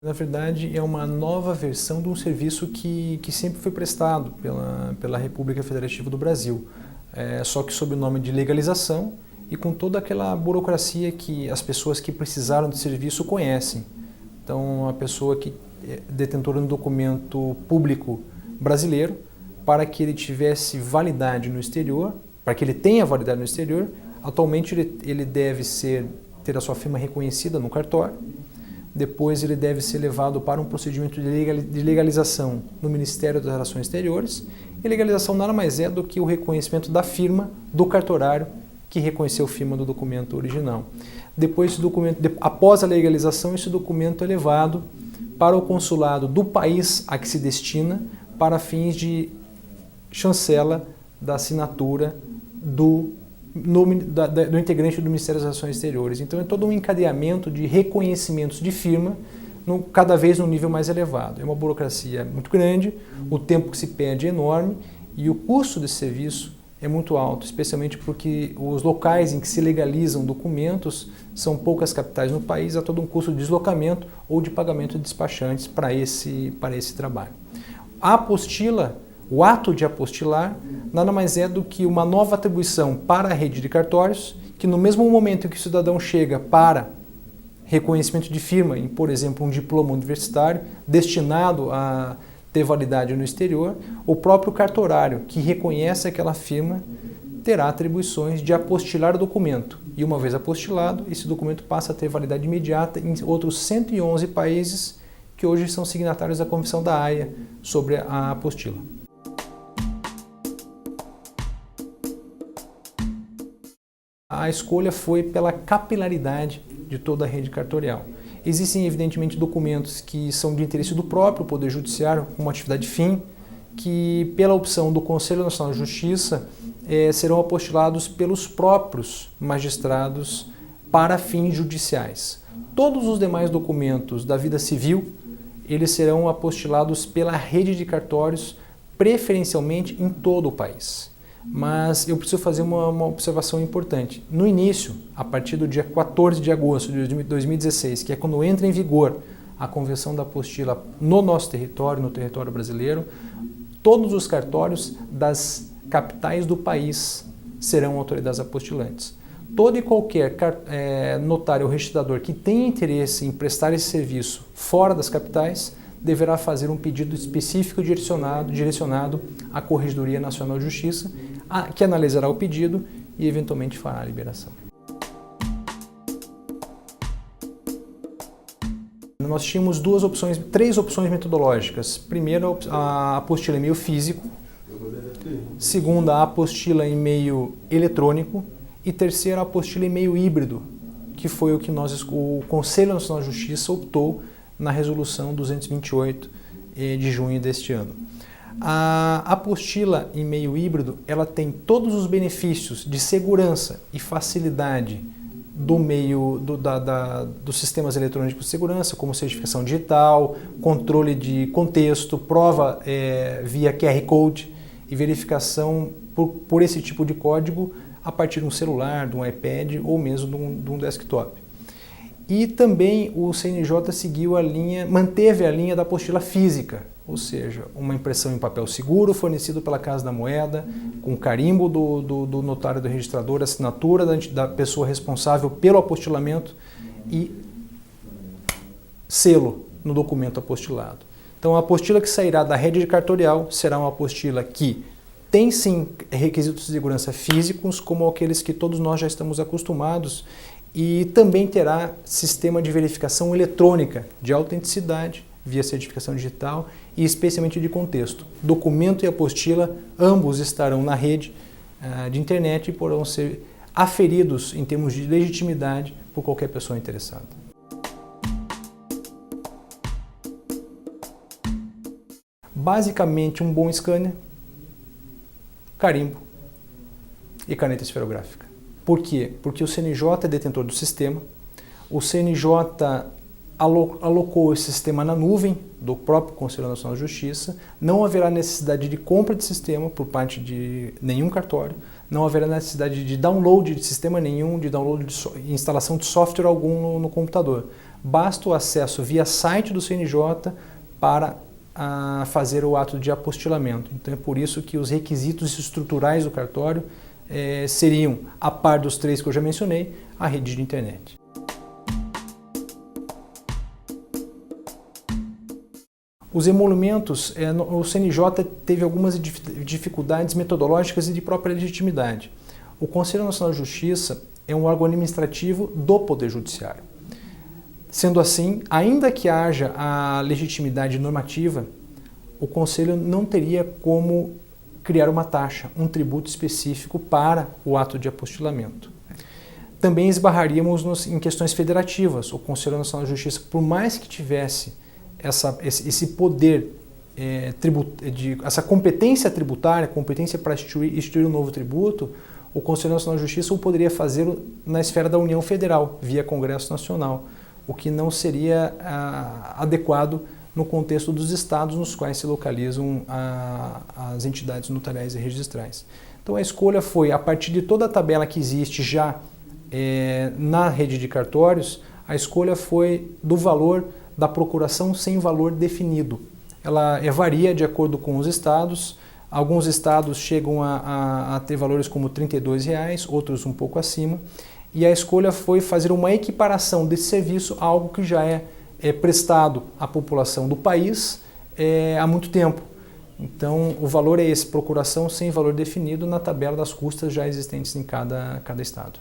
na verdade, é uma nova versão de um serviço que sempre foi prestado pela República Federativa do Brasil, só que sob o nome de legalização e com toda aquela burocracia que as pessoas que precisaram de serviço conhecem. Então, a pessoa que é detentora de um documento público brasileiro, para que ele tivesse validade no exterior, para que ele tenha validade no exterior, atualmente ele deve ter a sua firma reconhecida no cartório. Depois ele deve ser levado para um procedimento de legalização no Ministério das Relações Exteriores. E legalização nada mais é do que o reconhecimento da firma do cartorário que reconheceu a firma do documento original. Depois, após a legalização, esse documento é levado para o consulado do país a que se destina para fins de chancela da assinatura do integrante do Ministério das Relações Exteriores. Então é todo um encadeamento de reconhecimentos de firma, cada vez num nível mais elevado. É uma burocracia muito grande, o tempo que se perde é enorme e o custo desse serviço é muito alto, especialmente porque os locais em que se legalizam documentos são poucas capitais no país, há todo um custo de deslocamento ou de pagamento de despachantes para esse trabalho. A apostila, o ato de apostilar, nada mais é do que uma nova atribuição para a rede de cartórios, que no mesmo momento em que o cidadão chega para reconhecimento de firma, em, por exemplo, um diploma universitário destinado a ter validade no exterior, o próprio cartorário que reconhece aquela firma terá atribuições de apostilar o documento. E uma vez apostilado, esse documento passa a ter validade imediata em outros 111 países que hoje são signatários da Convenção da Haia sobre a apostila. A escolha foi pela capilaridade de toda a rede cartorial. Existem, evidentemente, documentos que são de interesse do próprio Poder Judiciário, como atividade fim, que, pela opção do Conselho Nacional de Justiça, serão apostilados pelos próprios magistrados para fins judiciais. Todos os demais documentos da vida civil, eles serão apostilados pela rede de cartórios, preferencialmente em todo o país. Mas eu preciso fazer uma observação importante. No início, a partir do dia 14 de agosto de 2016, que é quando entra em vigor a Convenção da Apostila no nosso território, no território brasileiro, todos os cartórios das capitais do país serão autoridades apostilantes. Todo e qualquer notário ou registrador que tenha interesse em prestar esse serviço fora das capitais deverá fazer um pedido específico direcionado à Corregedoria Nacional de Justiça, que analisará o pedido e eventualmente fará a liberação. Nós tínhamos três opções metodológicas. Primeiro, a apostila em meio físico. Segunda, a apostila em meio eletrônico. E terceira, a apostila em meio híbrido, que foi o que o Conselho Nacional de Justiça optou na Resolução 228 de junho deste ano. A apostila em meio híbrido, ela tem todos os benefícios de segurança e facilidade dos sistemas eletrônicos de segurança, como certificação digital, controle de contexto, prova via QR Code e verificação por esse tipo de código a partir de um celular, de um iPad ou mesmo de um desktop. E também o CNJ manteve a linha da apostila física, ou seja, uma impressão em papel seguro fornecido pela Casa da Moeda, com carimbo do notário do registrador, assinatura da pessoa responsável pelo apostilamento e selo no documento apostilado. Então a apostila que sairá da rede cartorial será uma apostila que tem sim requisitos de segurança físicos, como aqueles que todos nós já estamos acostumados, e também terá sistema de verificação eletrônica de autenticidade via certificação digital e especialmente de contexto. Documento e apostila, ambos estarão na rede de internet e poderão ser aferidos em termos de legitimidade por qualquer pessoa interessada. Basicamente, um bom scanner, carimbo e caneta esferográfica. Por quê? Porque o CNJ é detentor do sistema, o CNJ alocou esse sistema na nuvem do próprio Conselho Nacional de Justiça, não haverá necessidade de compra de sistema por parte de nenhum cartório, não haverá necessidade de download de sistema nenhum, de download de instalação de software algum no computador. Basta o acesso via site do CNJ para fazer o ato de apostilamento. Então é por isso que os requisitos estruturais do cartório seriam, a par dos 3 que eu já mencionei, a rede de internet. Os emolumentos, o CNJ teve algumas dificuldades metodológicas e de própria legitimidade. O Conselho Nacional de Justiça é um órgão administrativo do Poder Judiciário. Sendo assim, ainda que haja a legitimidade normativa, o Conselho não teria como criar uma taxa, um tributo específico para o ato de apostilamento. Também esbarraríamos em questões federativas. O Conselho Nacional de Justiça, por mais que tivesse esse poder, essa competência tributária, competência para instituir um novo tributo, o Conselho Nacional de Justiça o poderia fazer na esfera da União Federal, via Congresso Nacional, o que não seria adequado no contexto dos estados nos quais se localizam as entidades notariais e registrais. Então a escolha foi, a partir de toda a tabela que existe já na rede de cartórios, a escolha foi do valor da procuração sem valor definido. Ela varia de acordo com os estados. Alguns estados chegam a ter valores como R$ 32, outros um pouco acima. E a escolha foi fazer uma equiparação desse serviço a algo que já é prestado à população do país há muito tempo. Então, o valor é esse, procuração sem valor definido na tabela das custas já existentes em cada estado.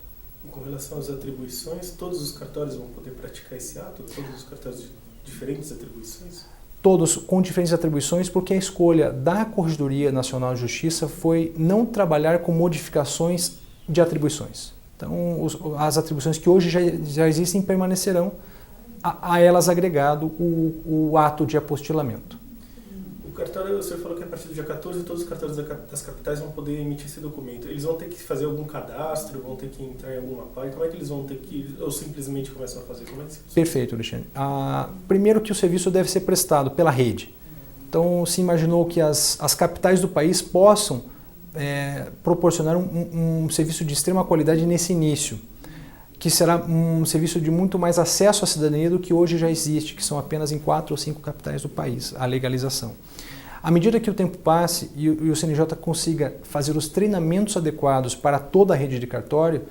Com relação às atribuições, todos os cartórios vão poder praticar esse ato? Todos os cartórios de diferentes atribuições? Todos com diferentes atribuições, porque a escolha da Corregedoria Nacional de Justiça foi não trabalhar com modificações de atribuições. Então, as atribuições que hoje já existem permanecerão, a elas agregado o ato de apostilamento. O cartório, você falou que a partir do dia 14 todos os cartórios das capitais vão poder emitir esse documento. Eles vão ter que fazer algum cadastro, vão ter que entrar em alguma página? Como é que eles vão ter que, ou simplesmente começam a fazer? Como é que Perfeito, Alexandre. Primeiro que o serviço deve ser prestado pela rede. Então, se imaginou que as capitais do país possam proporcionar um serviço de extrema qualidade nesse início, que será um serviço de muito mais acesso à cidadania do que hoje já existe, que são apenas em 4 ou 5 capitais do país, a legalização. À medida que o tempo passe e o CNJ consiga fazer os treinamentos adequados para toda a rede de cartório,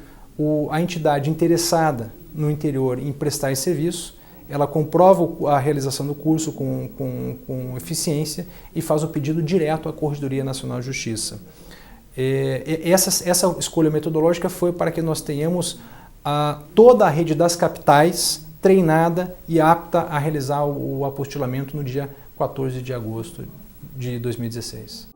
a entidade interessada no interior em prestar esse serviço, ela comprova a realização do curso com eficiência e faz o pedido direto à Corregedoria Nacional de Justiça. Essa escolha metodológica foi para que nós tenhamos toda a rede das capitais treinada e apta a realizar o apostilamento no dia 14 de agosto de 2016.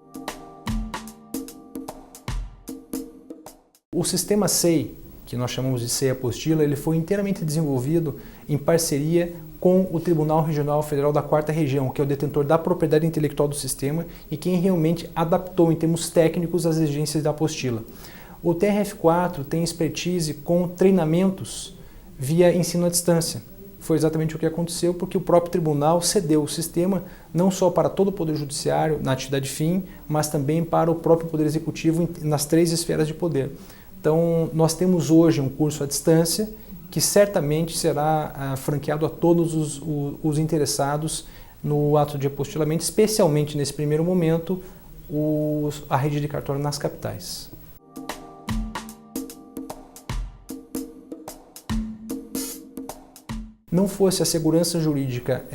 O sistema SEI, que nós chamamos de SEI Apostila, ele foi inteiramente desenvolvido em parceria com o Tribunal Regional Federal da 4ª Região, que é o detentor da propriedade intelectual do sistema e quem realmente adaptou em termos técnicos as exigências da apostila. O TRF4 tem expertise com treinamentos via ensino à distância. Foi exatamente o que aconteceu, porque o próprio tribunal cedeu o sistema não só para todo o Poder Judiciário na atividade fim, mas também para o próprio Poder Executivo nas 3 esferas de poder. Então, nós temos hoje um curso à distância que certamente será franqueado a todos os interessados no ato de apostilamento, especialmente nesse primeiro momento, a rede de cartório nas capitais. Não fosse a segurança jurídica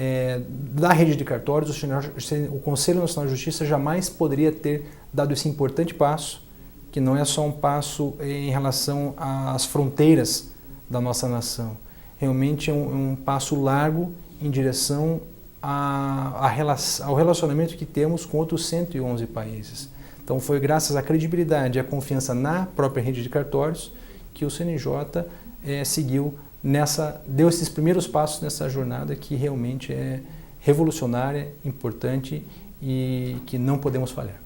da rede de cartórios, o Conselho Nacional de Justiça jamais poderia ter dado esse importante passo, que não é só um passo em relação às fronteiras da nossa nação. Realmente é um passo largo em direção ao relacionamento que temos com outros 111 países. Então foi graças à credibilidade e à confiança na própria rede de cartórios que o CNJ deu esses primeiros passos nessa jornada que realmente é revolucionária, importante e que não podemos falhar.